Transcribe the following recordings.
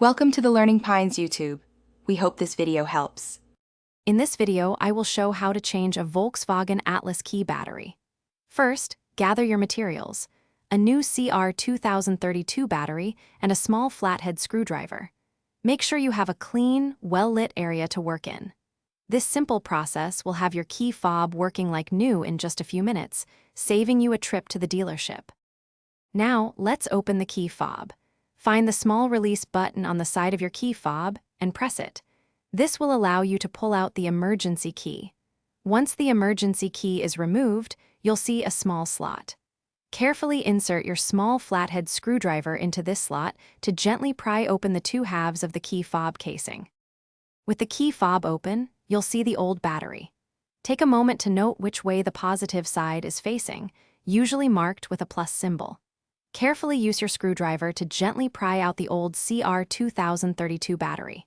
Welcome to the Learning Pines YouTube. We hope this video helps. In this video, I will show how to change a Volkswagen Atlas key battery. First, gather your materials: a new CR2032 battery and a small flathead screwdriver. Make sure you have a clean, well-lit area to work in. This simple process will have your key fob working like new in just a few minutes, saving you a trip to the dealership. Now, let's open the key fob. Find the small release button on the side of your key fob and press it. This will allow you to pull out the emergency key. Once the emergency key is removed, you'll see a small slot. Carefully insert your small flathead screwdriver into this slot to gently pry open the two halves of the key fob casing. With the key fob open, you'll see the old battery. Take a moment to note which way the positive side is facing, usually marked with a plus symbol. Carefully use your screwdriver to gently pry out the old CR2032 battery.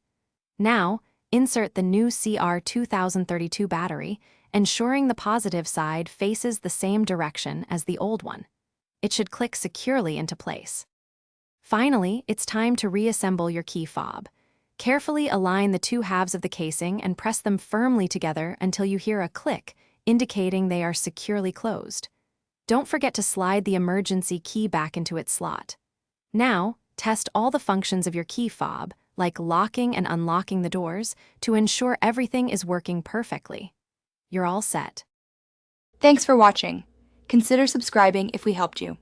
Now, insert the new CR2032 battery, ensuring the positive side faces the same direction as the old one. It should click securely into place. Finally, it's time to reassemble your key fob. Carefully align the two halves of the casing and press them firmly together until you hear a click, indicating they are securely closed. Don't forget to slide the emergency key back into its slot. Now, test all the functions of your key fob, like locking and unlocking the doors, to ensure everything is working perfectly. You're all set. Thanks for watching. Consider subscribing if we helped you.